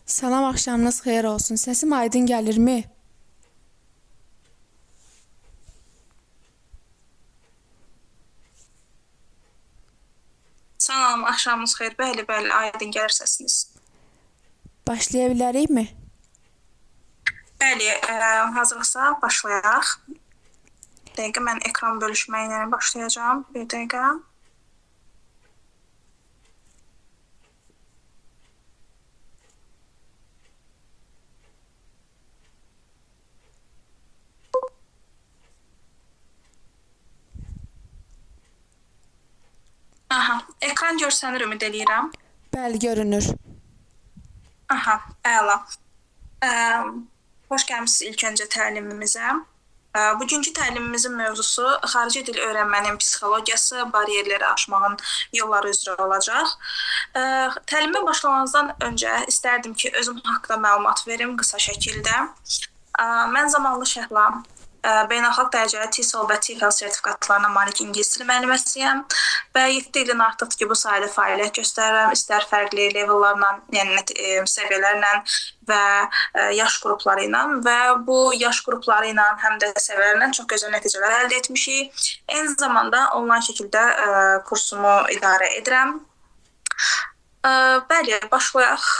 Salam, axşamınız xeyir olsun. Səsim aydın gəlirmi? Salam, axşamınız xeyir. Bəli, bəli, aydın gəlir səsiniz. Başlaya bilərikmi? Bəli, hazırsa başlayaq. Dəqiqə mən ekran bölüşməyinə başlayacağam. Bir dəqiqə. Aha, ekran görsənir ümid eləyirəm. Bəli, görünür. Aha, əla. Ə, Xoş gəlmisiniz ilk öncə təlimimizə. Bugünkü təlimimizin mövzusu xarici dil öyrənmənin psixologiyası, bariyerləri aşmağın yolları üzrə olacaq. Təlimə başlamazdan öncə istərdim ki, özüm haqqında məlumat verim qısa şəkildə. Mən Zamanlı Şəhla beynəlxalq dərəcəli TESOL və TOEFL sertifikatlarına malik ingilis dili müəlliməsiyəm və 7 ildən artıqdır ki, bu sahədə fəaliyyət göstərirəm. İstər fərqli levellərlə, yəni səviyyələrlə və yaş qrupları ilə və bu yaş qrupları ilə həm də səviyyələrlə çox gözəl nəticələr əldə etmişik. Eyni zamanda onlayn şəkildə kursumu idarə edirəm. Bəli, başlayaq.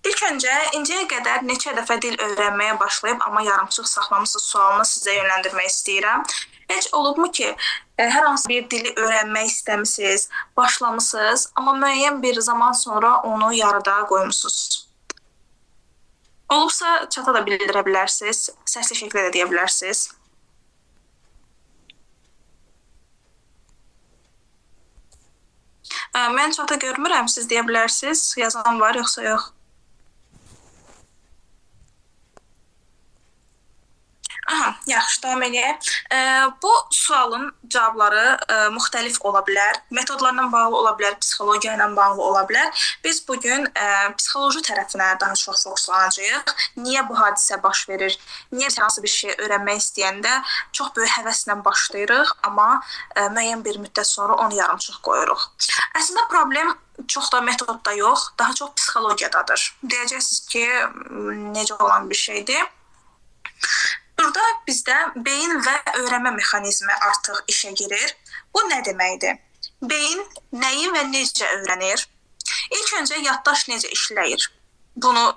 İlk öncə, indiyə qədər neçə dəfə dil öyrənməyə başlayıb, amma yarımçıq saxlamısınız sualını sizə yönləndirmək istəyirəm. Heç olubmu ki, hər hansı bir dili öyrənmək istəmisiniz, başlamısınız, amma müəyyən bir zaman sonra onu yarıda qoymusunuz? Olubsa, çata da bildirə bilərsiniz, səsli şəkildə də deyə bilərsiniz. Mən çata görmürəm, siz deyə bilərsiniz, yazan var, yoxsa yox? Aha, yaxşı, davam edək. Bu sualın cavabları müxtəlif ola bilər. Metodlarla bağlı ola bilər, psixologiya ilə bağlı ola bilər. Biz bugün psixoloji tərəfinə daha çox fokuslanacağıq. Niyə bu hadisə baş verir? Niyə biz hansı bir şey öyrənmək istəyəndə çox böyük həvəslə başlayırıq, amma müəyyən bir müddət sonra onu yarımçıq qoyuruq. Əslində problem çox da metodda yox, daha çox psixologiyadadır. Deyəcəksiniz ki, necə olan bir şeydir? Burada bizdə beyin və öyrənmə mexanizmi artıq işə girir. Bu nə deməkdir? Beyin nəyi və necə öyrənir? İlk öncə yaddaş necə işləyir? Bunu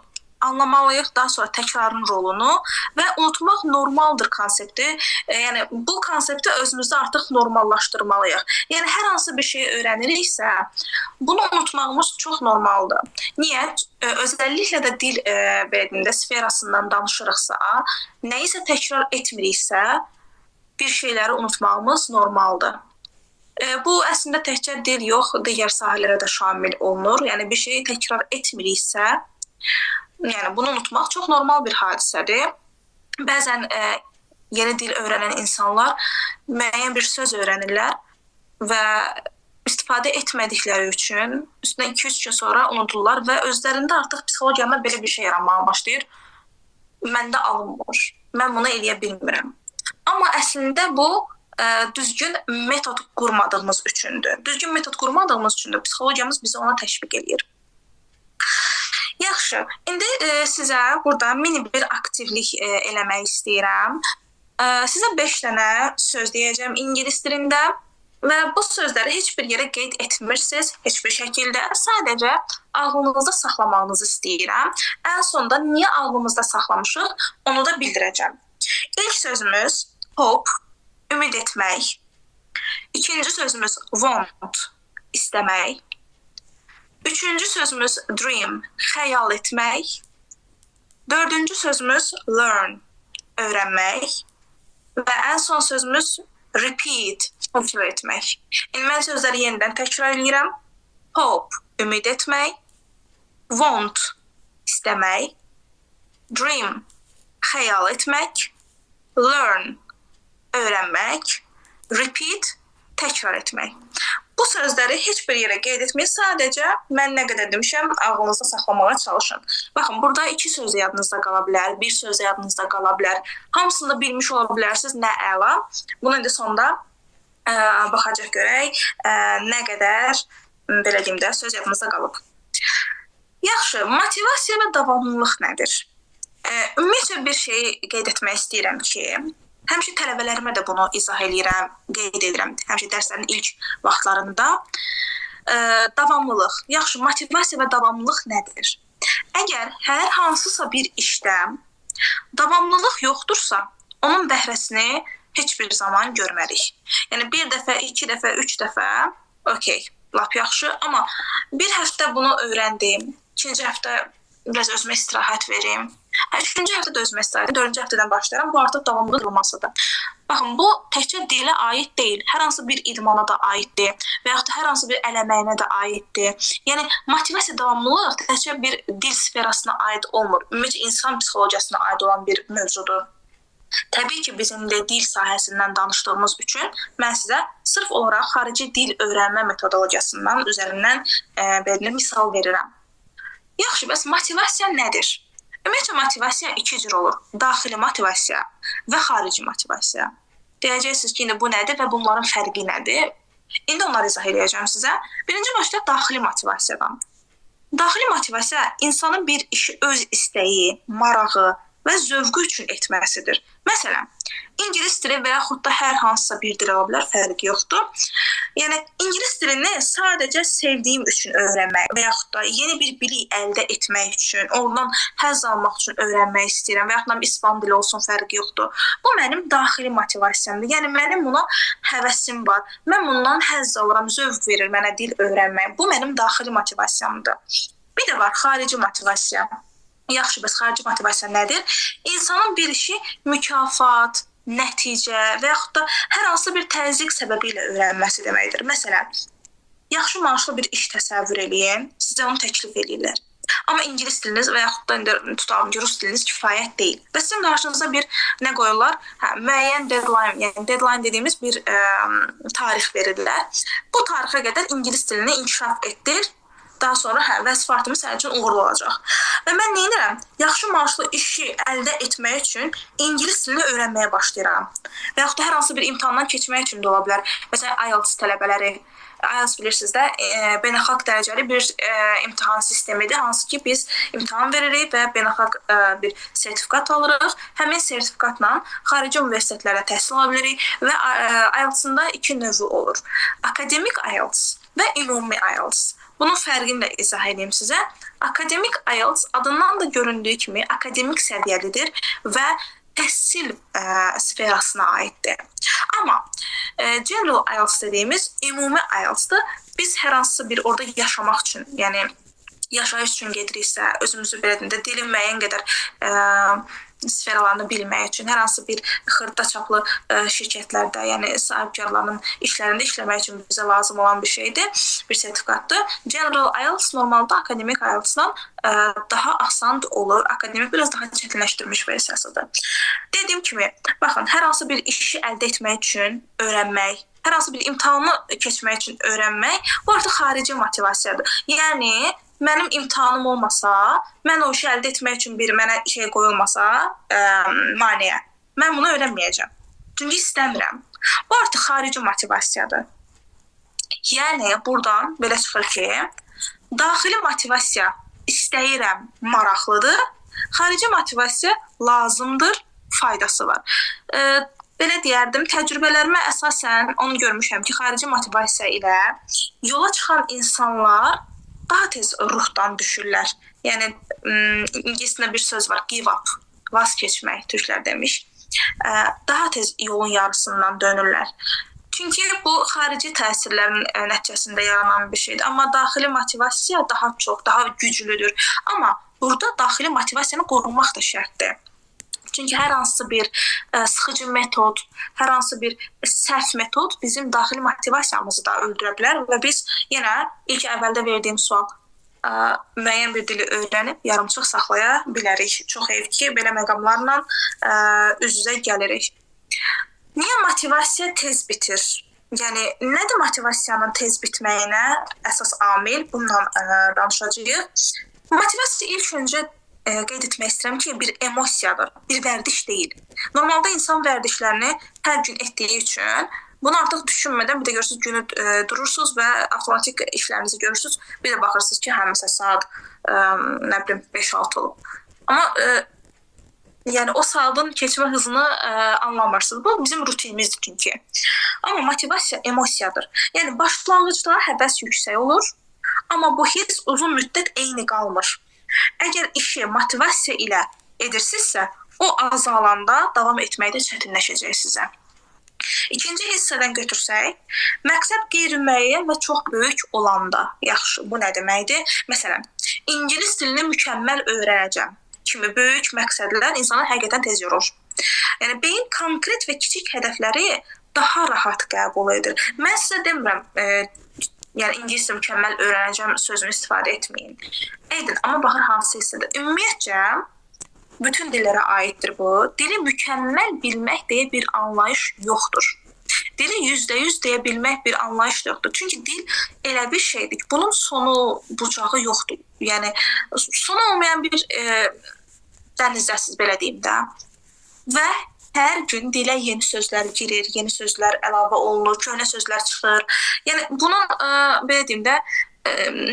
anlamalıyıq, daha sonra təkrarın rolunu və unutmaq normaldır konsepti. Yəni bu konsepti özümüzdə artıq normallaşdırmalıyıq. Yəni hər hansı bir şey öyrəniriksə, bunu unutmağımız çox normaldır. Niyə? Özəlliklə də dil belə sferasından danışırıqsa, nəyisə təkrar etmiriksə, bir şeyləri unutmağımız normaldır. Bu əslində təkcə dil yox, digər sahələrə də şamil olunur. Yəni bir şeyi təkrar etmiriksə, yəni bunu unutmaq çox normal bir hadisədir. Bəzən yeni dil öyrənən insanlar müəyyən bir söz öyrənirlər və istifadə etmədikləri üçün üstündən 2-3 gün sonra unuturlar və özlərində artıq psixologiyada belə bir şey yaranmağa başlayır. Məndə alınmır. Mən bunu eləyə bilmirəm. Amma əslində bu düzgün metod qurmadığımız üçündür. Düzgün metod qurmadığımız üçün də psixologiyamız bizi ona təşviq edir. Yaxşı, indi sizə burada mini bir aktivlik eləmək istəyirəm. Sizə 5 dənə söz deyəcəm ingilis dilində və bu sözləri heç bir yerə qeyd etmirsiniz, heç bir şəkildə. Sadəcə ağlınızda saxlamağınızı istəyirəm. Ən sonda niyə ağlımızda saxlamışıq, onu da bildirəcəm. İlk sözümüz hope, ümid etmək. İkinci sözümüz want, istəmək. Üçüncü sözümüz dream, xəyal etmək. Dördüncü sözümüz learn, öyrənmək. Və ən son sözümüz repeat, təkrar etmək. İndi mən sözləri yenidən təkrar edirəm. Hope, ümid etmək. Want, istəmək. Dream, xəyal etmək. Learn, öyrənmək. Repeat, təkrar etmək. Bu sözləri heç bir yerə qeyd etməyin, sadəcə mən nə qədər demişəm, ağlınızda saxlamağa çalışın. Baxın, burada 2 söz yadınızda qala bilər, 1 söz yadınızda qala bilər. Hamısını da bilmiş ola bilərsiniz, nə əla. Bunu indi sonda baxacaq görək, nə qədər, belə deyim də, söz yadınızda qalıb. Yaxşı, motivasiya və davamlılıq nədir? Ümumiyyətlə bir şeyi qeyd etmək istəyirəm ki, həmişə tələbələrimə də bunu izah eləyirəm, qeyd edirəm. Həmişə dərslərin ilk vaxtlarında davamlılıq. Yaxşı, motivasiya və davamlılıq nədir? Əgər hər hansısa bir işdə davamlılıq yoxdursa, onun bəhrəsini heç bir zaman görmərik. Yəni bir dəfə, 2 dəfə, 3 dəfə, okey, lap yaxşı, amma bir həftə bunu öyrəndim, 2-ci həftə biraz özümə istirahət verim. 3-cü həftə də özümə istirahət, 4-cü həftədən başlayaram. Bu artıq davamlılıq olmasıdır. Baxın, bu təkcə dilə aid deyil, hər hansı bir idmana da aiddir və yaxud da hər hansı bir əl əməyinə də aiddir. Yəni motivasiya, davamlılıq təkcə bir dil sferasına aid olmur. Ümumiyyətlə insan psixologiyasına aid olan bir mövzudur. Təbii ki, bizim də dil sahəsindən danışdığımız üçün mən sizə sırf olaraq xarici dil öyrənmə metodologiyasından üzərindən belə misal verirəm. Yaxşı, bəs motivasiya nədir? Ümumiyyətlə motivasiya 2 cür olur. Daxili motivasiya və xarici motivasiya. Deyəcəksiniz ki, indi bu nədir və bunların fərqi nədir? İndi onları izah edəcəm sizə. Birinci başda daxili motivasiyadan. Daxili motivasiya insanın bir işi öz istəyi, marağı və zövqü üçün etməsidir. Məsələn, İngilis dili və yaxud da hər hansısa bir dil ola bilər, fərqi yoxdur. Yəni, İngilis dilini sadəcə sevdiyim üçün öyrənmək və yaxud da yeni bir bilik əldə etmək üçün, ondan həzz almaq üçün öyrənmək istəyirəm və yaxud da İspan dili olsun, fərqi yoxdur. Bu mənim daxili motivasiyamdır. Yəni, mənim buna həvəsim var. Mən bundan həzz alıram, zövq verir mənə dil öyrənmək. Bu mənim daxili motivasiyamdır. Bir də var, xarici motivasiya. Yaxşı, bəs xarici motivasiya nədir? İnsanın bir işi mükafat, nəticə və yaxud da hər hansı bir təzyiq səbəbi ilə öyrənməsi deməkdir. Məsələn, yaxşı maaşlı bir iş təsəvvür eləyin, sizə onu təklif edirlər. Amma İngilis diliniz və yaxud da tutalım ki, Rus diliniz kifayət deyil. Və sizin qarşınıza bir nə qoyurlar? Müəyyən deadline, yəni deadline dediyimiz bir tarix verirlər. Bu tarixə qədər İngilis dilini inkişaf etdir. Daha sonra vəzifə artımı sənin üçün uğurlu olacaq. Və mən nə edirəm? Yaxşı maaşlı işi əldə etmək üçün İngilis dilini öyrənməyə başlayıram. Və yaxud da hər hansı bir imtahandan keçmək üçün də ola bilər. Məsələn, IELTS tələbələri, IELTS bilirsiniz də, beynəlxalq dərəcəli bir imtahan sistemidir. Hansı ki, biz imtahan veririk və beynəlxalq bir sertifikat alırıq. Həmin sertifikatla xarici universitetlərə təhsil ala bilirik və IELTS-ında 2 növü olur. Akademik IELTS və ümumi IELTS. Bunun fərqini də izah edeyim sizə. Akademik IELTS adından da göründüyü kimi akademik səviyyəlidir və təhsil sferasına aiddir. Amma General IELTS dediyimiz ümumi IELTS-dır. Biz hər hansı bir orada yaşamaq üçün, yəni yaşayış üçün gediriksə, özümüzü belə deyim də dilin müəyyən qədər sferalarını bilmək üçün, hər hansı bir xırda çaplı şirkətlərdə, yəni sahibkarların işlərində işləmək üçün bizə lazım olan bir şeydir, bir sertifikatdır. General IELTS normalda akademik IELTS-dan daha asan olur, akademik biraz daha çətinləşdirilmiş versiyasıdır. Dediyim kimi, baxın, hər hansı bir işi əldə etmək üçün öyrənmək, hər hansı bir imtahanı keçmək üçün öyrənmək, bu artıq xarici motivasiyadır. Yəni, mənim imtahanım olmasa, mən o işi əldə etmək üçün mənə şey qoyulmasa, maneə, mən bunu öyrənməyəcəm. Çünki istəmirəm. Bu artıq xarici motivasiyadır. Yəni, buradan belə çıxır ki, daxili motivasiya istəyirəm, maraqlıdır, xarici motivasiya lazımdır, faydası var. Belə deyərdim, təcrübələrimə əsasən onu görmüşəm ki, xarici motivasiya ilə yola çıxan insanlar daha tez ruhdan düşürlər. Yəni, İngiliscə bir söz var, give up, vaz keçmək, türklər demiş. Daha tez yolun yarısından dönürlər. Çünki bu xarici təsirlərin nəticəsində yaranan bir şeydir. Amma daxili motivasiya daha çox, daha güclüdür. Amma burada daxili motivasiyanı qorumaq da şərtdir. Çünki hər hansı bir sıxıcı metod, hər hansı bir səhv metod bizim daxili motivasiyamızı da öldürə bilər və biz yenə ilk əvvəldə verdiyim sual müəyyən bir dili öyrənib yarımçıq saxlaya bilərik. Çox heyf ki, belə məqamlarla üz-üzə gəlirik. Niyə motivasiya tez bitir? Yəni, nədir motivasiyanın tez bitməyinə əsas amil? Bundan danışacağıq. Motivasiya ilk öncə qeyd etmək istəyirəm ki, bir emosiyadır, bir vərdiş deyil. Normalda insan vərdişlərini hər gün etdiyi üçün Bunu artıq düşünmədən bir də görürsüz günü durursunuz və avtomatik işlərinizi görürsüz. Bir də baxırsınız ki, hə məsələn saat nə bilim 5-6 olub. Amma yəni o saatın keçmə hızını anlamırsınız. Bu bizim rutinimizdir çünki. Amma motivasiya emosiyadır. Yəni başlanğıcda həvəs yüksək olur, amma bu hiss uzun müddət eyni qalmır. Əgər işi motivasiya ilə edirsinizsə, o azalanda davam etməkdə çətinləşəcək sizə. İkinci hissədən götürsək, məqsəd qeyri-müəyyən və çox böyük olanda yaxşı. Bu nə deməkdir? Məsələn, ingilis dilini mükəmməl öyrənəcəm kimi böyük məqsədlər insanı həqiqətən tez yorur. Yəni beyin konkret və kiçik hədəfləri daha rahat qəbul edir. Mən sizə demirəm, yəni ingilis dilini mükəmməl öyrənəcəm sözünü istifadə etməyin. Edin, amma baxır hansı hissədə. Ümumiyyətcə bütün dillərə aiddir bu. Dili mükəmməl bilmək deyə bir anlayış yoxdur. Dili %100 deyə bilmək bir anlayış da yoxdur. Çünki dil elə bir şeydir ki, bunun sonu, bucağı yoxdur. Yəni sonu olmayan bir dənizdəsiz, belə deyim də. Və hər gün dilə yeni sözlər girir, yeni sözlər əlavə olunur, köhnə sözlər çıxır. Yəni bunun belə deyim də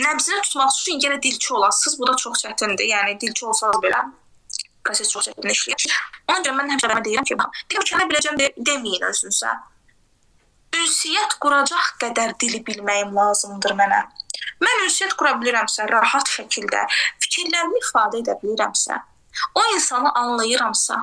nəbzinə tutmaq üçün yenə dilçi olasınız. Bu da çox çətindir. Yəni dilçi olsanız belə proses çox çətin işləyir. Ona görə mən həmişə deyirəm ki, dil mükəmməl biləcəm deməyin özünüzə. Ünsiyyət quracaq qədər dili bilməyim lazımdır mənə. Mən ünsiyyət qura bilirəmsə, rahat şəkildə fikirlərimi ifadə edə bilirəmsə, o insanı anlayıramsa,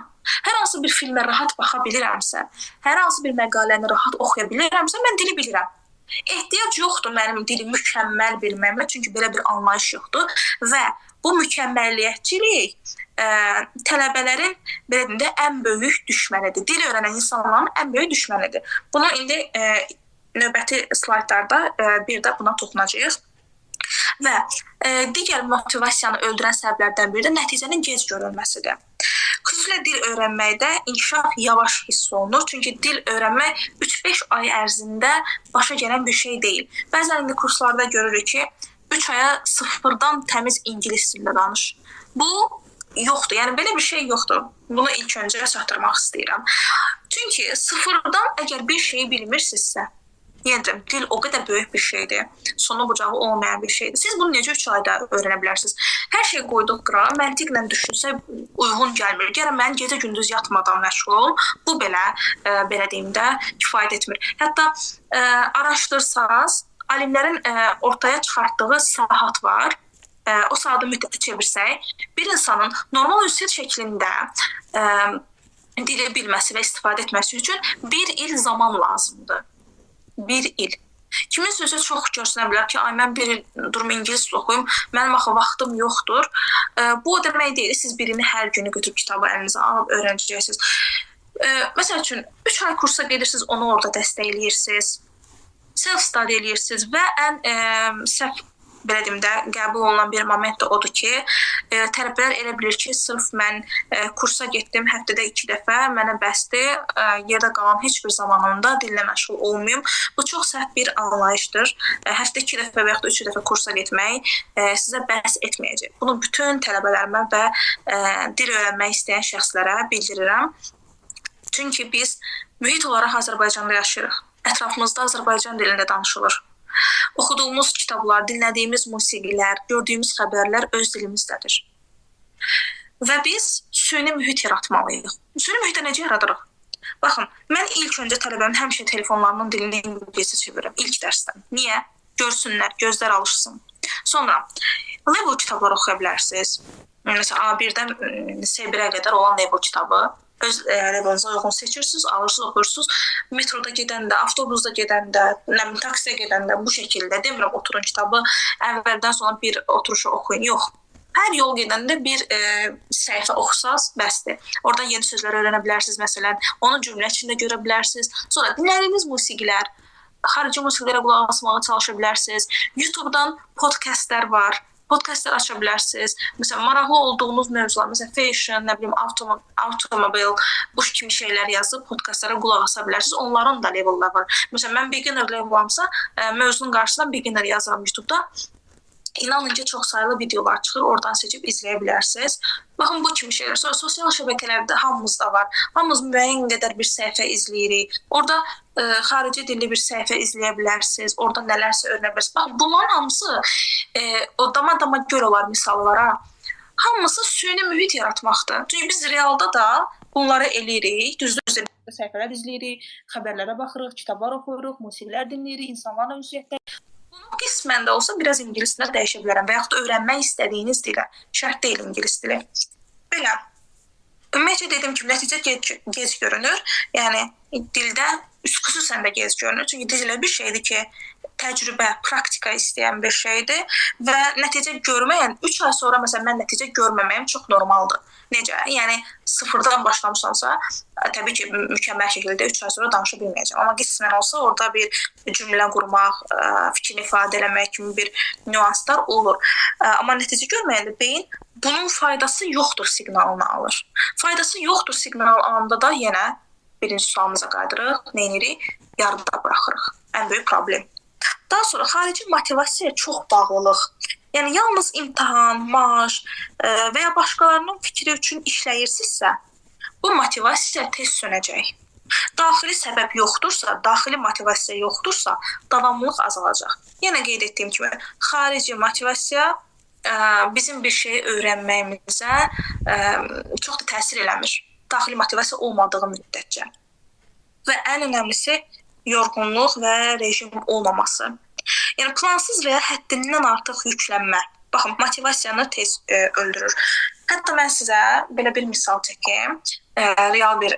hər hansı bir filmə rahat baxa bilirəmsə, hər hansı bir məqaləni rahat oxuya bilirəmsə, mən dili bilirəm. Ehtiyac yoxdur mənim dili mükəmməl bilməyimə, çünki belə bir anlayış yoxdur və bu mükəmməlliyətçilik tələbələrin belə deyim də ən böyük düşmənidir. Dil öyrənən insanların ən böyük düşmənidir. Bunu indi növbəti slaydlarda bir də buna toxunacağıq. Və digər motivasiyanı öldürən səbəblərdən biri də nəticənin gec görülməsidir. Xüsusilə dil öyrənməkdə inkişaf yavaş hiss olunur. Çünki dil öyrənmək 3-5 ay ərzində başa gələn bir şey deyil. Bəzən indi kurslarda görürük ki, 3 aya sıfırdan təmiz ingilis dilində danış. Bu yoxdur. Yəni belə bir şey yoxdur. Bunu ilk öncə çatdırmaq istəyirəm. Çünki sıfırdan əgər bir şeyi bilmirsinizsə, yenə dil o qədər böyük bir şeydir. Sonu bucağı olmayan bir şeydir. Siz bunu necə 3 ayda öyrənə bilərsiniz? Hər şey qoyduq qırağa, məntiqlə düşünsə uyğun gəlmir. Gəlin mən gecə-gündüz yatmadan məşğul olum. Bu belə deyim də kifayət etmir. Hətta araşdırsanız, alimlərin ortaya çıxartdığı saat var. O saatı müddəti çevirsək, bir insanın normal ünsiyyət şəklində dili bilməsi və istifadə etməsi üçün 1 il zaman lazımdır. 1 il. Kimin sözü çox görsənə bilər ki, mən 1 il durum ingilis oxuyum, mənim axı vaxtım yoxdur. Bu o demək deyil, siz birini hər günü götürüb kitabı əlinizə alıb öyrənəcəksiniz. Məsəl üçün 3 ay kursa gedirsiniz, onu orada dəstəkləyirsiniz. Self-study eləyirsiniz və ən səhv belə deyim də, qəbul olunan bir moment da odur ki, tələbələr elə bilir ki, sırf mən kursa getdim həftədə 2 dəfə, mənə bəsdir, yerdə qalan heç bir zamanında dillə məşğul olmayım. Bu çox səhv bir anlayışdır. Həftə 2 dəfə və yaxud da 3 dəfə kursa getmək sizə bəs etməyəcək. Bunu bütün tələbələrimə və dil öyrənmək istəyən şəxslərə bildirirəm. Çünki biz mühit olaraq Azərbaycanda yaşayırıq. Ətrafımızda Azərbaycan dilində danışılır. Oxuduğumuz kitablar, dinlədiyimiz musiqilər, gördüyümüz xəbərlər öz dilimizdədir. Və biz süni mühit yaratmalıyıq. Süni mühitə necə yaradırıq? Baxın, mən ilk öncə tələbəmin həmişə telefonlarının dilini ingiliscə çevirirəm ilk dərsdən. Niyə? Görsünlər, gözlər alışsın. Sonra level kitablar oxuya bilərsiniz. Məsələn, A1-dən C1-ə qədər olan level kitabı. Öz levelinize uyğun seçirsiniz, alırsınız, oxursunuz. Metroda gedəndə, avtobusda gedəndə, taksiyə gedəndə bu şəkildə demirəm oturun kitabı əvvəldən sonra bir oturuşu oxuyun. Yox. Hər yol gedəndə bir səhifə oxusaz bəsdir. Oradan yeni sözlər öyrənə bilərsiniz məsələn. Onu cümlə içində görə bilərsiniz. Sonra dinlədiyiniz musiqilər, xarici musiqilərə qulaq asmağa çalışa bilərsiniz. YouTube-dan podkastlar var. Podkastlar aça bilərsiniz. Məsələn, maraqlı olduğunuz mövzular, məsələn, fashion, nə bilim, automobil, bu kimi şeylər yazıb podkastlara qulaq asa bilərsiniz. Onların da levelləri var. Məsələn, mən beginner levelamsa, mövzunun qarşısına beginner yazıram YouTube-da. İnanın ki, çox sayılı videolar çıxır, oradan seçib izləyə bilərsiniz. Baxın, bu kimi şeylər. Sonra sosial şəbəkələrdə hamımızda var. Hamımız müəyyən qədər bir səhifə izləyirik. Orada xarici dilli bir səhifə izləyə bilərsiniz, orada nələrsə öyrənə bilərsiniz. Bax, bunların hamısı o dama göl olar misallara. Hamısı süni mühit yaratmaqdır. Çünki biz realda da bunları eləyirik. Düzdür, səhifələr izləyirik, xəbərlərə baxırıq, kitablar oxuyuruq, musiqilər dinləyirik, insanlarla ünsiyyətdə. Bunu qismən də olsa biraz ingilis dilinə dəyişə bilərəm və yaxud da öyrənmək istədiyiniz dilə. Şərt deyil ingilis dili. Belə. Ümumiyyətlə dediyim kimi nəticə gec görünür. Yəni dildə xüsusən də gec görünür. Çünki dil elə bir şeydir ki, təcrübə, praktika istəyən bir şeydir və nəticə görməyən 3 ay sonra məsələn mən nəticə görməməyim çox normaldır. Necə? Yəni sıfırdan başlamışamsa, təbii ki, mükəmməl şəkildə 3 ay sonra danışa bilməyəcəm. Amma qismən olsa orada bir cümlə qurmaq, fikrini ifadə eləmək kimi bir nüanslar olur. Amma nəticə görməyəndə beyin bunun faydası yoxdur siqnalını alır. Faydası yoxdur siqnal alanda da yenə birinci sualımıza qayıdırıq, nə edirik? Yarıda buraxırıq. Ən böyük problem. Daha sonra xarici motivasiyaya çox bağlılıq. Yəni yalnız imtahan, maaş və ya başqalarının fikri üçün işləyirsinizsə, bu motivasiya tez sönəcək. Daxili səbəb yoxdursa, daxili motivasiya yoxdursa, davamlılıq azalacaq. Yenə qeyd etdiyim kimi, xarici motivasiya bizim bir şeyi öyrənməyimizə çox da təsir eləmir. Daxili motivasiya olmadığı müddətcə. Və ən önəmlisi yorğunluq və rejim olmaması. Yəni plansız və ya həddindən artıq yüklənmə. Baxın, motivasiyanı tez öldürür. Hətta mən sizə belə bir misal çəkim. Real bir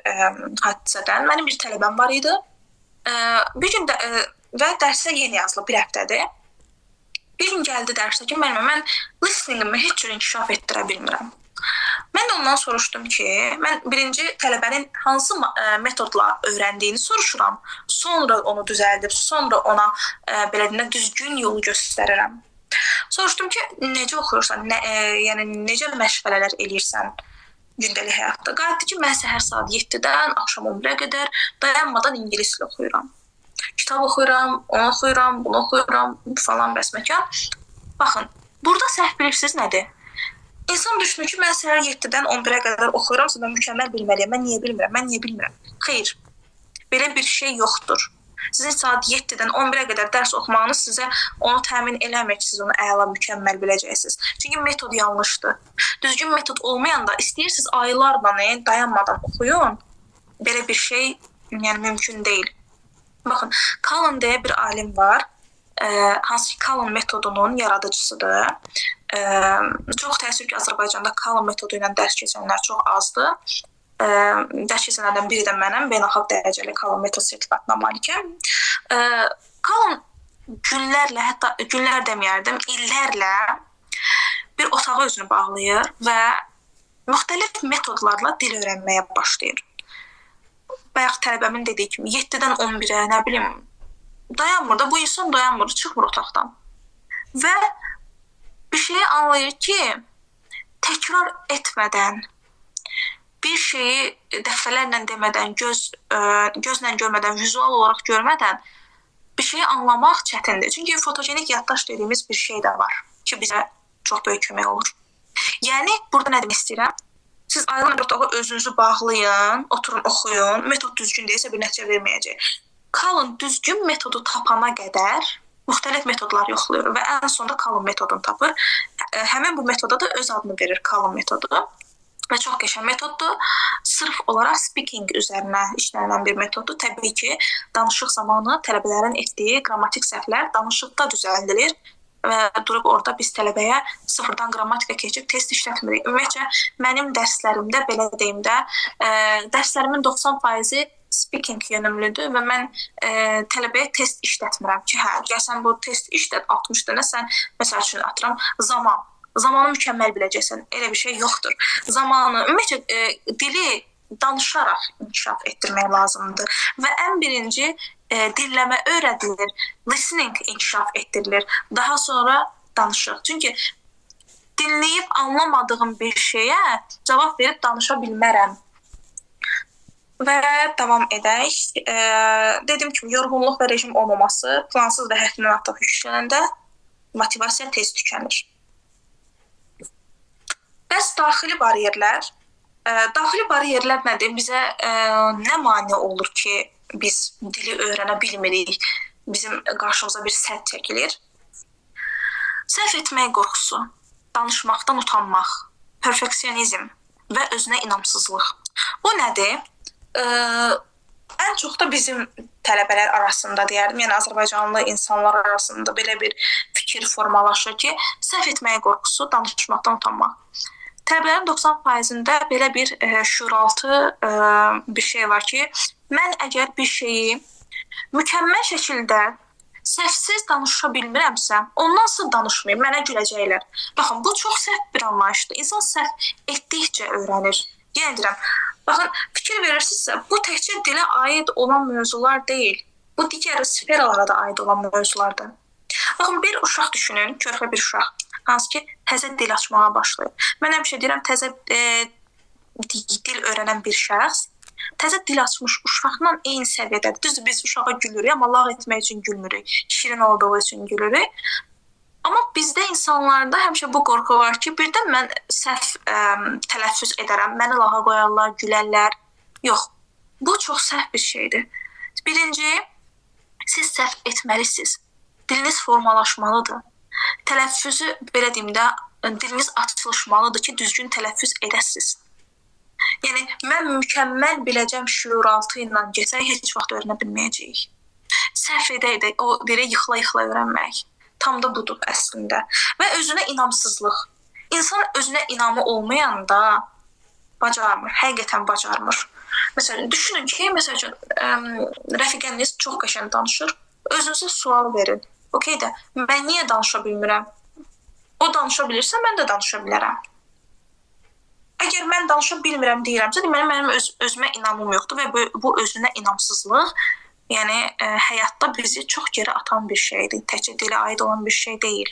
hadisədən. Mənim bir tələbəm var idi. Bir gün və dərsə yeni yazılıb, bir həftədir. Bir gün gəldi dərsə ki, mən listeningimi heç cür inkişaf etdirə bilmirəm. Mən də ondan soruşdum ki, mən birinci tələbənin hansı metodla öyrəndiyini soruşuram. Sonra onu düzəldib, sonra ona belə deyək, düzgün yolu göstərirəm. Soruşdum ki, necə oxuyursan, yəni necə məşğələlər eləyirsən gündəlik həyatda. Qayıtdı ki, mən səhər saat 7-dən axşam 11-ə qədər dayanmadan ingilis dili oxuyuram. Kitab oxuyuram, onu oxuyuram, bunu oxuyuram, falan bəsməkan. Baxın, burada səhv bilirsiniz nədir? İnsan düşünür ki, mən səhər 7-dən 11-ə qədər oxuyuramsa, mən mükəmməl bilməliyəm. Mən niyə bilmirəm? Xeyr, belə bir şey yoxdur. Sizin saat 7-dən 11-ə qədər dərs oxumağınız sizə onu təmin eləmir ki, siz onu əla, mükəmməl biləcəksiniz. Çünki metod yanlışdır. Düzgün metod olmayanda istəyirsiniz aylarla dayanmadan oxuyun. Belə bir şey yəni mümkün deyil. Baxın, Callan deyə bir alim var. Hansı ki, Callan metodunun yaradıcısıdır. Çox təəssüf ki, Azərbaycanda Callan metodu ilə dərs keçənlər çox azdır. Dərs keçənlərdən biri də mənəm, beynəlxalq dərəcəli Callan metod sertifikatına malikəm. Callan günlərlə, hətta günlər deməyərdim, illərlə bir otağa özünü bağlayır və müxtəlif metodlarla dil öyrənməyə başlayır. Bayaq tələbəmin dediyi kimi 7-dən 11-ə, nə bilim, dayanmır da, bu insan dayanmır, çıxmır otaqdan. Və bir şeyi anlayır ki, təkrar etmədən, bir şeyi dəfələrlə demədən, gözlə görmədən, vizual olaraq görmədən bir şeyi anlamaq çətindir. Çünki fotogenik yaddaş dediyimiz bir şey də var ki, bizə çox böyük kömək olur. Yəni, burada nə demək istəyirəm? Siz aylarla otağa özünüzü bağlayın, oturun, oxuyun, metod düzgün deyilsə bir nəticə verməyəcək. Callan düzgün metodu tapana qədər müxtəlif metodlar yoxlayır və ən sonunda Callan metodunu tapır. Həmin bu metoda da öz adını verir, Callan metodu. Və çox qəşəng metoddur. Sırf olaraq speaking üzərinə işlənilən bir metoddur. Təbii ki, danışıq zamanı tələbələrin etdiyi qrammatik səhvlər danışıqda düzəldilir və durub orada biz tələbəyə sıfırdan qrammatika keçib test işlətmirik. Ümumiyyətcə, mənim dərslərimdə, belə deyim də, dərslərimin 90%-i speaking yönümlüdür və mən tələbəyə test işlətmirəm ki, gəl sən bu test işlət 60 dənə, sən məsəl üçün atıram zamanı mükəmməl biləcəksən. Elə bir şey yoxdur. Zamanı, ümumiyyətlə, dili danışaraq inkişaf etdirmək lazımdır. Və ən birinci dinləmə öyrədilir, listening inkişaf etdirilir. Daha sonra danışıq. Çünki dinləyib anlamadığım bir şeyə cavab verib danışa bilmərəm. Və davam edək. Dediyim kimi, yorğunluq və rejim olmaması, plansız və həddindən artıq yüklənəndə motivasiya tez tükənir. Bəs daxili bariyerlər? Daxili bariyerlər nədir? Bizə nə mane olur ki, biz dili öyrənə bilmirik, bizim qarşımıza bir sədd çəkilir. Səhv etmək qorxusu, danışmaqdan utanmaq, perfeksionizm və özünə inamsızlıq. Bu nədir? Ən çox da bizim tələbələr arasında deyərdim, yəni Azərbaycanlı insanlar arasında belə bir fikir formalaşır ki, səhv etməyə qorxusu, danışmaqdan utanmaq. Tələbələrin 90%-də belə bir şuuraltı bir şey var ki, mən əgər bir şeyi mükəmməl şəkildə səhvsiz danışa bilmirəmsə, ondan sonra danışmayım, mənə güləcəklər. Baxın, bu çox səhv bir anlayışdır. İnsan səhv etdikcə öyrənir. Yenə deyirəm, baxın, fikir verirsinizsə, bu təkcə dilə aid olan mövzular deyil. Bu digər sferalara da aid olan mövzulardır. Baxın, bir uşaq düşünün, körpə bir uşaq, hansı ki, təzə dil açmağa başlayır. Mən həmişə deyirəm, təzə dil öyrənən bir şəxs, təzə dil açmış uşaqla eyni səviyyədədir. Düzdür, biz uşağa gülürük, amma lağ etmək üçün gülmürük, şirin olduğu üçün gülürük. Amma bizdə insanlarda həmişə bu qorxu var ki, birdən mən səhv tələffüz edərəm, məni lağa qoyarlar, gülərlər. Yox, bu çox səhv bir şeydir. Birinci, siz səhv etməlisiniz. Diliniz formalaşmalıdır. Tələffüzü, belə deyim də, diliniz açılışmalıdır ki, düzgün tələffüz edəsiniz. Yəni, mən mükəmməl biləcəm şuuraltı ilə geçək, heç vaxt öyrənə bilməyəcəyik. Səhv edə-edə, o deyirə yıxıla-yıxıla öyrənmək. Tam da budur əslində. Və özünə inamsızlıq. İnsan özünə inamı olmayanda bacarmır, həqiqətən bacarmır. Məsələn, düşünün ki, məsələn, rəfiqəniz çox qəşəng danışır, özünüzə sual verin. Okey də, mən niyə danışa bilmirəm? O danışa bilirsə, mən də danışa bilərəm. Əgər mən danışa bilmirəm deyirəmsə, mənim özümə inamım yoxdur və bu özünə inamsızlıq, yəni həyatda bizi çox geri atan bir şeydir. Təkcə dilə aid olan bir şey deyil.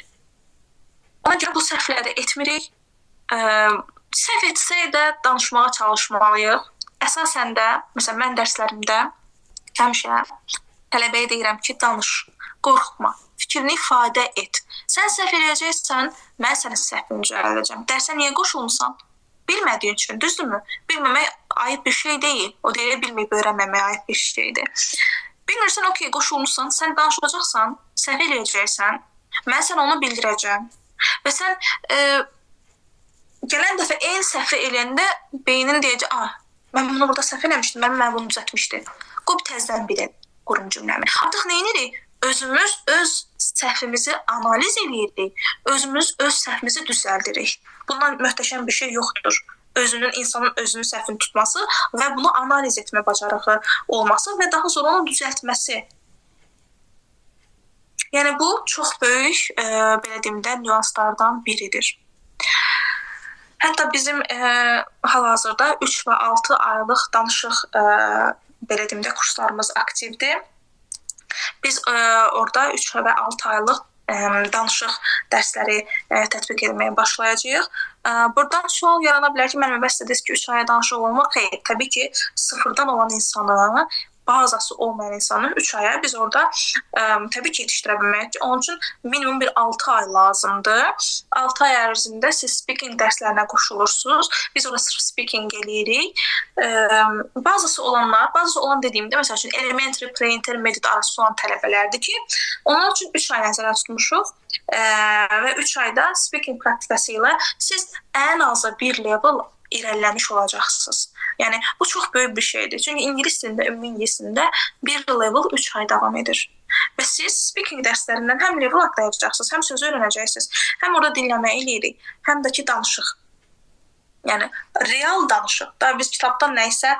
Ona görə bu səhvləri etmirik. Səhv etsək də danışmağa çalışmalıyıq. Əsasən də, məsələn, mən dərslərimdə həmişə tələbəyə deyirəm ki, danış, qorxma, fikrini ifadə et. Sən səhv edəcəksən, mən sənin səhvini düzəldəcəm. Dərsə niyə qoşulmusan? Bilmədiyin üçün, düzdürmü? Bilməmək ayıb bir şey deyil. O deyil, bilməyib öyrənməmək ayıb bir şeydir. Bilmirsən, okey, qoşulmusan, sən danışacaqsan, səhv eləyəcəksən, mən sənə onu bildirəcəm. Və sən gələn dəfə eyni səhvi eləyəndə beynin deyəcək, mən bunu burada səhv eləmişdim, mən bunu düzəltmişdim. Qoy təzədən bilək qurum cümləmi. Artıq nə edirik? Özümüz öz səhvimizi analiz edirik, özümüz öz səhvimizi düzəldirik. Bundan möhtəşəm bir şey yoxdur. İnsanın özünün səhvini tutması və bunu analiz etmə bacarığı olması və daha sonra onu düzəltməsi. Yəni bu çox böyük, belə deyim də, nüanslardan biridir. Hətta bizim hal-hazırda 3 və 6 aylıq danışıq, belə deyim də, kurslarımız aktivdir. Biz orada 3 və 6 aylıq danışıq dərsləri tətbiq etməyə başlayacağıq. Buradan sual yarana bilər ki, mən bəs dediniz ki, 3 aya danışıq olmur. Xeyr, təbii ki, sıfırdan olan insanı, bazası olmayan insanı 3 aya biz orada təbii ki, yetişdirə bilməyik. Onun üçün minimum bir 6 ay lazımdır. 6 ay ərzində siz speaking dərslərinə qoşulursunuz. Biz orada sırf speaking eləyirik. Bazası olan dediyimdə, məsəl üçün, elementary, pre-intermediate arası olan tələbələrdir ki, onlar üçün 3 ay nəzərə tutmuşuq və 3 ayda speaking praktikası ilə siz ən azı bir level irəliləmiş olacaqsınız. Yəni, bu çox böyük bir şeydir. Çünki ingilis dilində, ümumi ingilis dilində bir level 3 ay davam edir. Və siz speaking dərslərindən həm level atlayacaqsınız, həm sözü öyrənəcəksiniz, həm orada dinləmə eləyirik, həm də ki, danışıq. Yəni, real danışıq. Da biz kitabdan nəyisə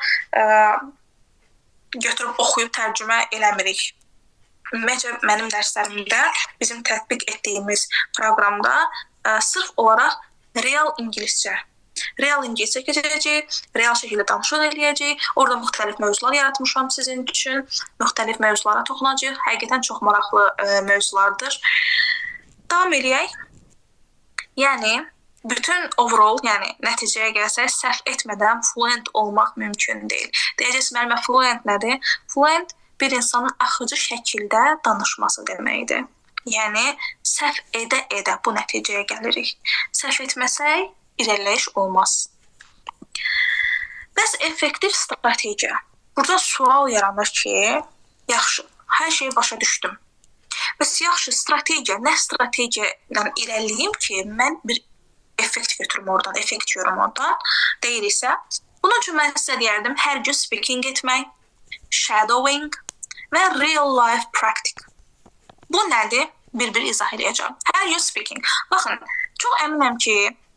götürüb oxuyub tərcümə eləmirik. Ümumiyyətcə, mənim dərslərimdə, bizim tətbiq etdiyimiz proqramda sırf olaraq real ingiliscə keçəcək, real şəkildə danışıq eləyəcək. Orada müxtəlif mövzular yaratmışam sizin üçün. Müxtəlif mövzulara toxunacaq. Həqiqətən çox maraqlı mövzulardır. Davam eləyək. Yəni, bütün overall, yəni nəticəyə gəlsək, səhv etmədən fluent olmaq mümkün deyil. Deyəcəksiniz, müəllimə, fluent nədir? Fluent bir insanın axıcı şəkildə danışması deməkdir. Yəni, səhv edə-edə bu nəticəyə gəlirik. Səhv etməsək, irəliləyiş olmaz. Bəs effektiv strategiya. burada sual yaranır ki, yaxşı, hər şeyi başa düşdüm. Bəs yaxşı, strategiya, nə strategiya ilə irəliləyim ki, mən bir effekt götürüm oradan, effekt görüm oradan deyirsə, bunun üçün mən sizə deyərdim, hər gün speaking etmək, shadowing və real life practice. Bu nədir? Bir-bir izah edəcəm. Hər gün speaking. Baxın, çox əminəm ki,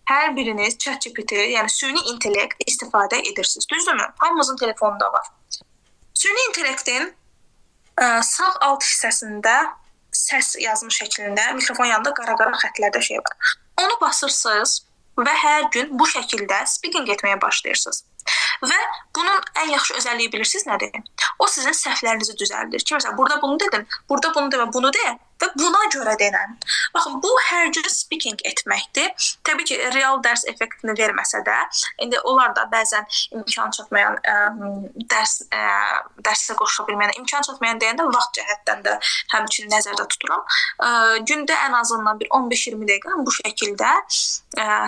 hər biriniz ChatGPT, yəni süni intellekt istifadə edirsiniz. Düzdürmü? Hamımızın telefonunda var. Süni intellektin sağ alt hissəsində səs yazma şəklində mikrofon yanında qara-qara xətlərdə şey var. Onu basırsınız və hər gün bu şəkildə speaking etməyə başlayırsınız. Və bunun ən yaxşı özəlliyi bilirsiniz nədir? O sizin səhvlərinizi düzəldir. Ki, məsələn, burada bunu dedin, burada bunu demə, bunu de və buna görə denən. Baxın, bu hər gün speaking etməkdir. Təbii ki, real dərs effektini verməsə də, indi onlar da bəzən imkan çatmayan dərsə qoşula bilməyən, imkan çatmayan deyəndə vaxt cəhətdən də həmçinin nəzərdə tuturam. Gündə ən azından bir 15-20 dəqiqə bu şəkildə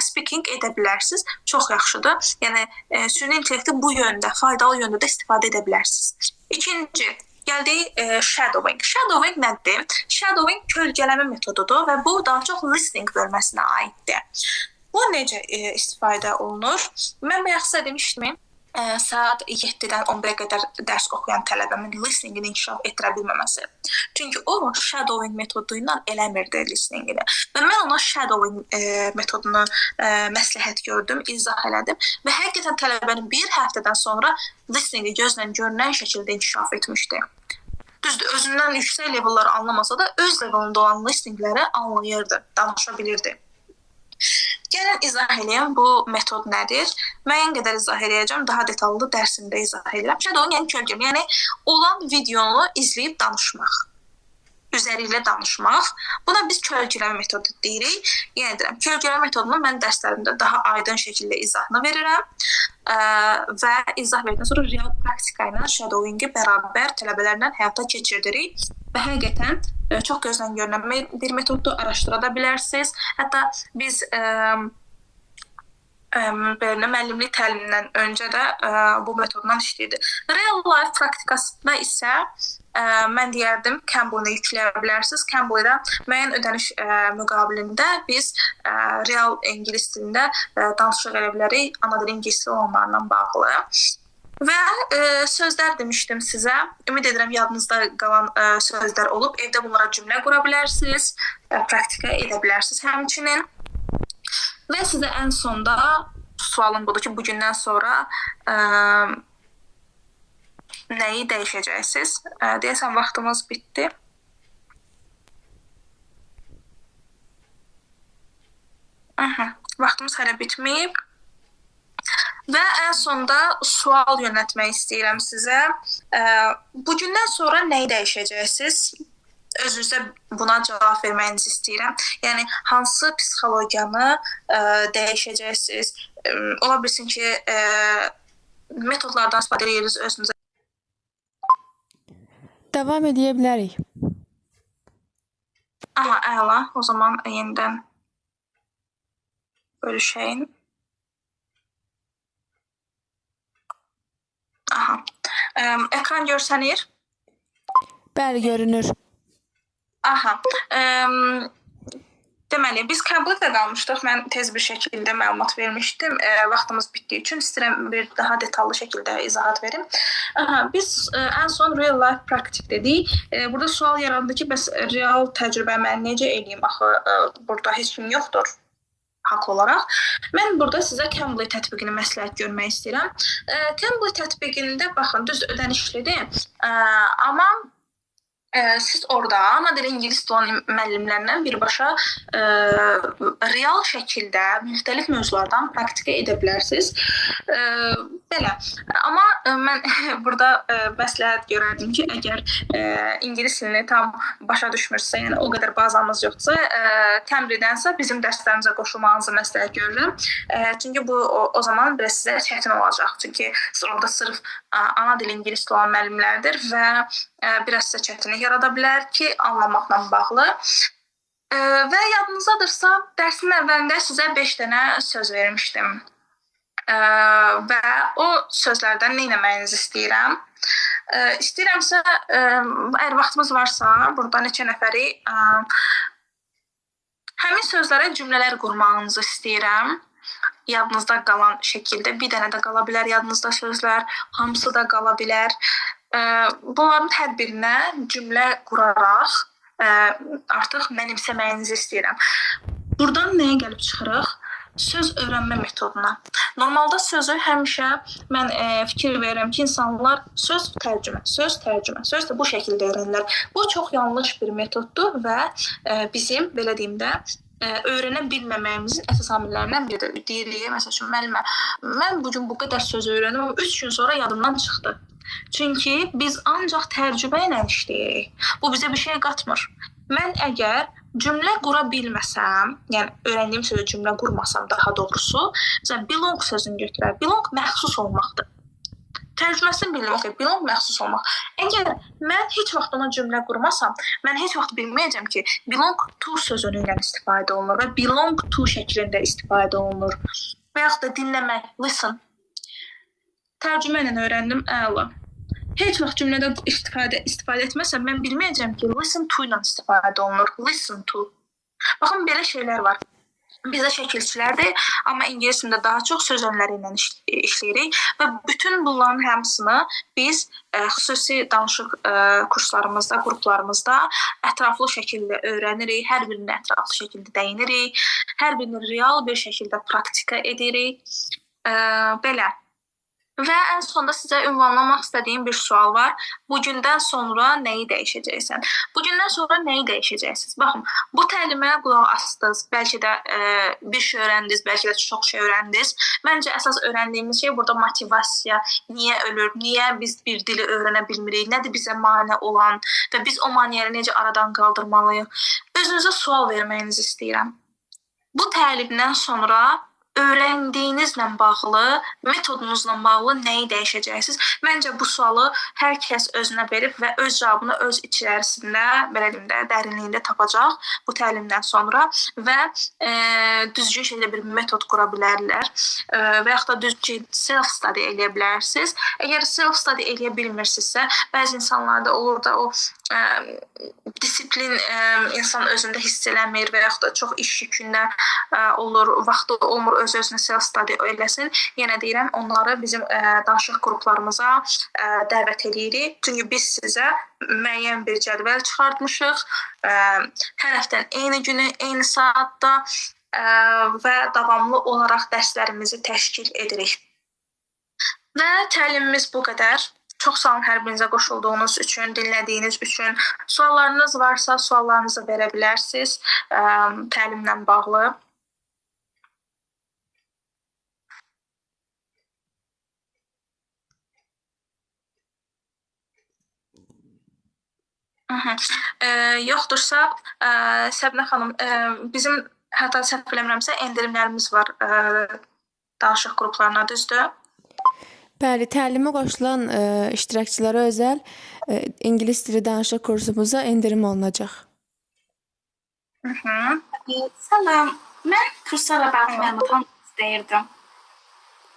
speaking edə bilərsiniz. Çox yaxşıdır. Yəni, süni intellekti bu yöndə, faydalı yöndə də istifadə edə bilərsiniz. İkinci, gəldik shadowing. Shadowing nədir? Shadowing kölgələmə metodudur və bu daha çox listening bölməsinə aiddir. Bu necə istifadə olunur? Mən bayaq sizə demişdim, saat 7-dən 11-ə qədər dərs oxuyan tələbəmin listeningini inkişaf etdirə bilməməsi. Çünki o shadowing metodu ilə eləmirdi listeningini. Və mən ona shadowing metodunu məsləhət gördüm, izah elədim və həqiqətən tələbənin bir həftədən sonra listeningi gözlə görünən şəkildə inkişaf etmişdi. Düzdür, özündən yüksək levelları anlamasa da öz levelində olan listingləri anlayırdı, danışa bilirdi. Gəlin izah edəyəm bu metod nədir? Müəyyən qədər izah edəcəm, daha detallı dərsimdə izah edirəm. Shadowing yəni kölgəlmə, yəni olan videonu izləyib danışmaq. Üzəri ilə danışmaq. Buna biz kölgələmə metodu deyirik. Yəni deyirəm, kölgələmə metodunu mən dərslərimdə daha aydın şəkildə izahını verirəm. Və izah verdikdən sonra real praktika ilə shadowingi bərabər tələbələrlə həyata keçirdirik. Və həqiqətən çox gözdən görünən bir metoddur, araşdıra da bilərsiniz. Hətta biz belə müəllimlik təlimindən öncə də bu metodla işləyirdik. Real life praktikasında isə mən deyərdim, Cambly-ni yükləyə bilərsiniz. Cambly-də müəyyən ödəniş müqabilində biz real ingilis dilində danışıq edə bilərik, ana dili ingilis dili olanlarla bağlı. Və sözlər demişdim sizə. Ümid edirəm yadınızda qalan sözlər olub. Evdə bunlara cümlə qura bilərsiniz, praktika edə bilərsiniz həmçinin. Və sizə ən sonda sualım budur ki, bugündən sonra nəyi dəyişəcəksiniz? Deyəsən, vaxtımız bitdi. Vaxtımız hələ bitməyib. Və ən sonda sual yönəltmək istəyirəm sizə. Bugündən sonra nəyi dəyişəcəksiniz? Özünüzə buna cavab verməyinizi istəyirəm. Yəni, hansı psixologiyanı dəyişəcəksiniz? Ola bilsin ki, metodlardan istifadə edirsiniz özünüzə. Davam edə bilərik. Aha, əla. O zaman yenidən bölüşəyin. Aha. Ekran görsənir? Bəli, görünür. Aha. Deməli, biz Cambly-də qalmışdıq. Mən tez bir şəkildə məlumat vermişdim. Vaxtımız bitdiyi üçün istəyirəm bir daha detallı şəkildə izahat verim. Biz ən son real life practice dedik. Burada sual yarandı ki, bəs real təcrübə mən necə eləyim? Axı burada heç kim yoxdur haqlı olaraq. Mən burada sizə Cambly tətbiqini məsləhət görmək istəyirəm. Cambly tətbiqində baxın, düz ödənişlidir. Amma siz orada ana dili ingilis dili olan müəllimlərlə birbaşa real şəkildə müxtəlif mövzulardan praktika edə bilərsiniz. Belə. Amma mən burada məsləhət görərdim ki, əgər ingilis dilini tam başa düşmürsə, yəni o qədər bazamız yoxdursa, Cambly-dənsə bizim dərslərimizə qoşulmağınızı məsləhət görürəm. Çünki bu o zaman biraz sizə çətin olacaq. Çünki orada sırf ana dili ingilis dili olan müəllimlərdir və biraz sizə çətinlik yarada bilər ki, anlamaqla bağlı. Və yadınızdadırsa, dərsin əvvəlində sizə 5 dənə söz vermişdim. və o sözlərdən nə etməyinizi istəyirəm. İstəyirəmsə, əgər vaxtımız varsa, burada neçə nəfəri həmin sözlərə cümlələr qurmağınızı istəyirəm. Yadınızda qalan şəkildə bir dənə də qala bilər yadınızda sözlər, hamısı da qala bilər. Bunların hər birinə cümlə quraraq artıq mənimsəməyinizi istəyirəm. Buradan nəyə gəlib çıxırıq? Söz öyrənmə metoduna. Normalda sözü həmişə mən fikir verirəm ki, insanlar söz tərcümə də bu şəkildə öyrənirlər. Bu çox yanlış bir metoddur və bizim, belə deyim də, öyrənə bilməməyimizin əsas amillərindən biridir. Deyirik, məsəl üçün, müəllimə, mən bugün bu qədər söz öyrəndim, amma 3 gün sonra yadımdan çıxdı. Çünki biz ancaq tərcümə ilə işləyirik. Bu bizə bir şey qatmır. Mən əgər cümlə qura bilməsəm, yəni öyrəndiyim sözü cümlə qurmasam daha doğrusu, məsələn, belong sözünü götürək. Belong məxsus olmaqdır. Tərcüməsini bildim, okey, belong məxsus olmaq. Əgər mən heç vaxt ona cümlə qurmasam, mən heç vaxt bilməyəcəm ki, belong to sözünü ilə istifadə olunur və belong to şəklində istifadə olunur. Və yaxud da dinləmək, listen. Tərcümə ilə öyrəndim, əla. Heç vaxt cümlədə istifadə etməsəm, mən bilməyəcəm ki, listen to ilə istifadə olunur. Listen to. Baxın, belə şeylər var. Bizə şəkilçilərdir, amma ingilis dilində daha çox söz önləri ilə işləyirik və bütün bunların hamısını biz xüsusi danışıq kurslarımızda, qruplarımızda ətraflı şəkildə öyrənirik, hər birini ətraflı şəkildə dəyinirik, hər birini real bir şəkildə praktika edirik. Belə. Və ən sonda sizə ünvanlamaq istədiyim bir sual var. Bugündən sonra nəyi dəyişəcəksən? Bugündən sonra nəyi dəyişəcəksiniz? Baxın, bu təlimə qulaq asdınız. Bəlkə də bir şey öyrəndiniz, bəlkə də çox şey öyrəndiniz. Məncə əsas öyrəndiyimiz şey burada motivasiya. Niyə ölür? Niyə biz bir dili öyrənə bilmirik? Nədir bizə mane olan və biz o maneələri necə aradan qaldırmalıyıq? Özünüzə sual verməyinizi istəyirəm. Bu təlimdən sonra öyrəndiyinizlə bağlı, metodunuzla bağlı nəyi dəyişəcəksiniz? Məncə bu sualı hər kəs özünə verib və öz cavabını öz içərisində, belə deyim də, dərinliyində tapacaq bu təlimdən sonra və düzgün şəkildə bir metod qura bilərlər və yaxud da düzgün self-study eləyə bilərsiniz. Əgər self-study eləyə bilmirsinizsə, bəzi insanlarda olur da o disiplin insan özündə hiss eləmir və yaxud da çox iş yükündə olur, vaxtı olmur öz-özünə self-study eləsin. Yenə deyirəm, onları bizim danışıq qruplarımıza dəvət edirik. Çünki biz sizə müəyyən bir cədvəl çıxartmışıq. Hər həftənin eyni günü, eyni saatda və davamlı olaraq dərslərimizi təşkil edirik. Və təlimimiz bu qədər. Çox sağ olun hər birinizə qoşulduğunuz üçün, dinlədiyiniz üçün. Suallarınız varsa, suallarınızı verə bilərsiniz təlimlə bağlı. Yoxdursa, Səbinə xanım, bizim hətta səhv eləmirəmsə endirimlərimiz var danışıq qruplarına, düzdür? Bəli, təlimə qoşulan iştirakçılara özəl ingilis dili danışıq kursumuza endirim olunacaq. Salam, mən kurslarla bağlı məlumat almaq istəyirdim.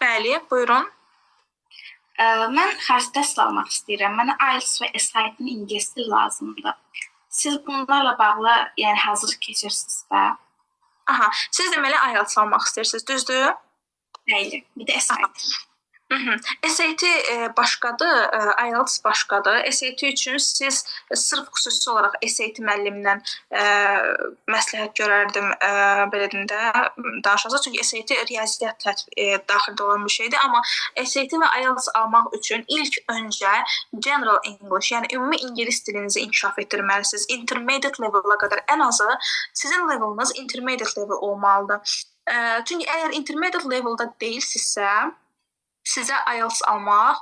Bəli, buyurun. Mən xarici təhsil almaq istəyirəm. Mənə IELTS və SAT-in ingilis dili lazımdır. Siz bunlarla bağlı, yəni hazırlıq keçirsiniz də? Aha, siz deməli IELTS almaq istəyirsiniz, düzdür? Bəli, bir də SAT. SAT başqadır, IELTS başqadır. SAT üçün siz sırf xüsusi olaraq SAT müəllimindən məsləhət görərdim, belə deyim də, danışacaq. Çünki SAT riyaziyyat daxildə olan bir şeydir. Amma SAT və IELTS almaq üçün ilk öncə General English, yəni ümumi ingilis dilinizi inkişaf etdirməlisiniz. Intermediate level-a qədər ən azı sizin leveliniz intermediate level olmalıdır. Çünki əgər intermediate level-da deyilsinizsə, sizə IELTS almaq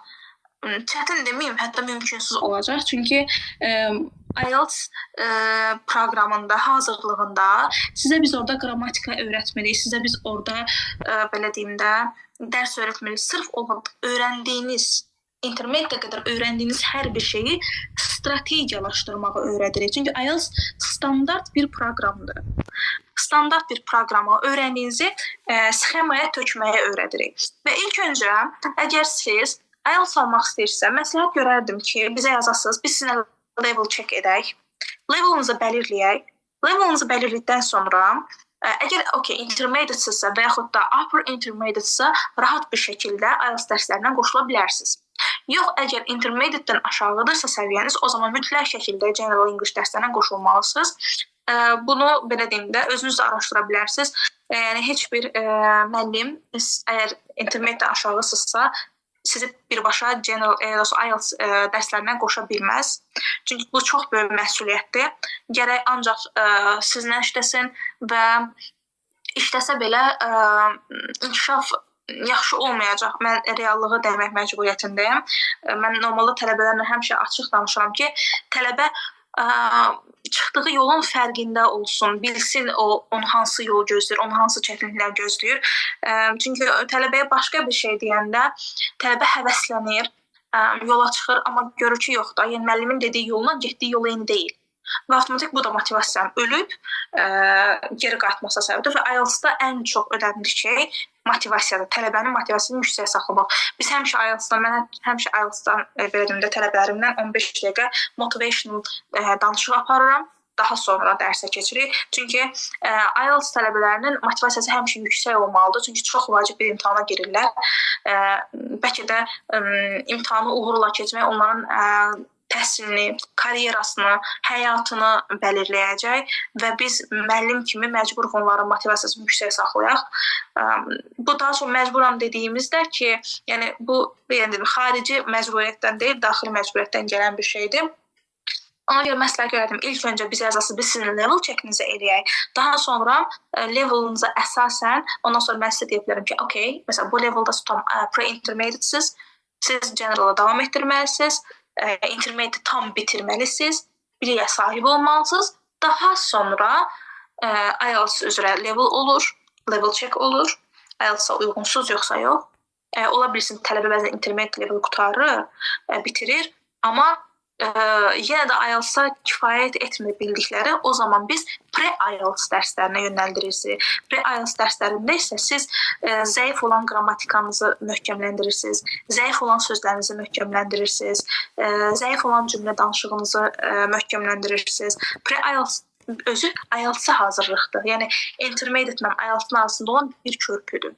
çətin deməyim, hətta mümkünsüz olacaq. Çünki IELTS proqramında, hazırlığında sizə biz orada qrammatika öyrətmirik, sizə biz orada belə deyim də dərs öyrətmirik. Sırf öyrəndiyiniz intermediate qədər öyrəndiyiniz hər bir şeyi strategiyalaşdırmağı öyrədirik. Çünki IELTS standart bir proqramdır. Standart bir proqramı öyrəndiyinizi sxemaya tökməyə öyrədirik. Və ilk öncə, əgər siz IELTS almaq istəyirsə, məsləhət görərdim ki, bizə yazasınız, biz sizinlə level check edək, levelinizi belirləyək. Levelinizi belirlədikdən sonra, əgər intermediate-sınızsa və yaxud da upper intermediate-sınızsa, rahat bir şəkildə IELTS dərslərindən qoşula bilərsiniz. Yox, əgər intermediate-dən aşağıdırsa səviyyəniz, o zaman mütləq şəkildə General English dərslərindən qoşulmalısınız. Bunu belə deyim də özünüz də araşdıra bilərsiniz. Yəni heç bir müəllim əgər intermediate-dən aşağısınızsa, sizi birbaşa General IELTS dərslərindən qoşa bilməz. Çünki bu çox böyük məsuliyyətdir. Gərək ancaq sizlə işləsin və işləsə belə inkişaf yaxşı olmayacaq. Mən reallığı demək məcburiyyətindəyəm. Mən normalda tələbələrlə həmişə açıq danışıram ki, tələbə çıxdığı yolun fərqində olsun, bilsin onu hansı yol gözləyir, onu hansı çətinliklər gözləyir. Çünki tələbəyə başqa bir şey deyəndə tələbə həvəslənir, yola çıxır, amma görür ki, yox da, yəni müəllimin dediyi yolla getdiyi yol eyni deyil. Və avtomatik bu da motivasiyanı ölüb geri qayıtmasına səbəbdir və IELTS-da ən çox önemli şey motivasiyadır. Tələbənin motivasiyasını yüksək saxlamaq. Biz həmişə IELTS-dan, mən həmişə IELTS-dan belə deyim də tələbələrimdən 15 dəqiqə motivational danışıq aparıram. Daha sonra dərsə keçirik. Çünki IELTS tələbələrinin motivasiyası həmişə yüksək olmalıdır. Çünki çox vacib bir imtahana girirlər. Bəlkə də imtahanı uğurla keçmək onların təhsilini, karyerasını, həyatını belirləyəcək və biz müəllim kimi məcburuq onların motivasiyasını yüksək saxlayaq. Bu daha çox məcburam dediyimizdə ki, yəni bu xarici məcburiyyətdən deyil, daxili məcburiyyətdən gələn bir şeydir. Ona görə məsləhət görərdim. İlk öncə bizə yazası, biz sizin level check-inizi eləyək. Daha sonra leveliniza əsasən, ondan sonra mən sizə deyə bilərəm ki, məsələn, bu levelda tam pre-intermediate-siz, siz generala davam etdirməlisiniz, intermediate tam bitirməlisiniz, biliyə sahib olmalısınız. Daha sonra IELTS üzrə level olur, level check olur. IELTS-a uyğunsuz yoxsa yox. Ola bilsin tələbə bəzən intermediate level qutarır, bitirir, amma yenə də IELTS-a kifayət etmir bildikləri, o zaman biz pre-IELTS dərslərinə yönəldirirsiniz. Pre-IELTS dərslərində isə siz zəif olan qrammatikanızı möhkəmləndirirsiniz, zəif olan sözlərinizi möhkəmləndirirsiniz, zəif olan cümlə danışığınızı möhkəmləndirirsiniz. Pre-IELTS özü IELTS-a hazırlıqdır. Yəni intermediate-lə IELTS-ın arasında olan bir körpüdür.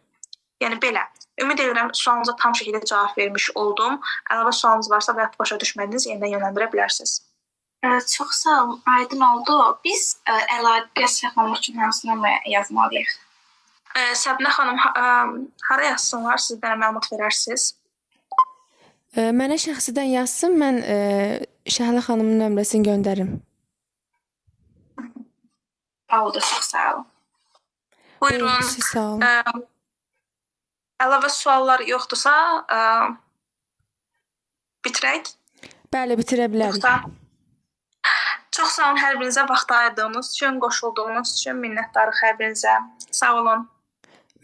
Yəni belə. Ümid edirəm sualınıza tam şəkildə cavab vermiş oldum. Əlavə sualınız varsa və ya başa düşmədiniz, yenidən yönləndirə bilərsiniz. Çox sağ olun, aydın oldu. Biz əlaqə saxlamaq üçün hansı nömrə yazmalıyıq? Səbinə xanım, hara yazsınlar, siz mənə məlumat verərsiniz. Mənə şəxsidən yazsın, mən Şəhlə xanımın nömrəsini göndərim. Oldu, çox sağ olun. Buyurun. Siz sağ olun. Əlavə suallar yoxdursa, bitirək. Bəli, bitirə bilərik. Çox sağ olun hər birinizə vaxt ayırdığınız üçün, qoşulduğunuz üçün minnətdarıq hər birinizə. Sağ olun.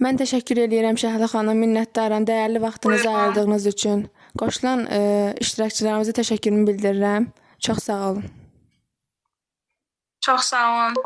Mən təşəkkür edirəm Şəhlə xanım, minnətdaram dəyərli vaxtınızı ayırdığınız üçün. Qoşulan iştirakçılarımıza təşəkkürümü bildirirəm. Çox sağ olun. Çox sağ olun.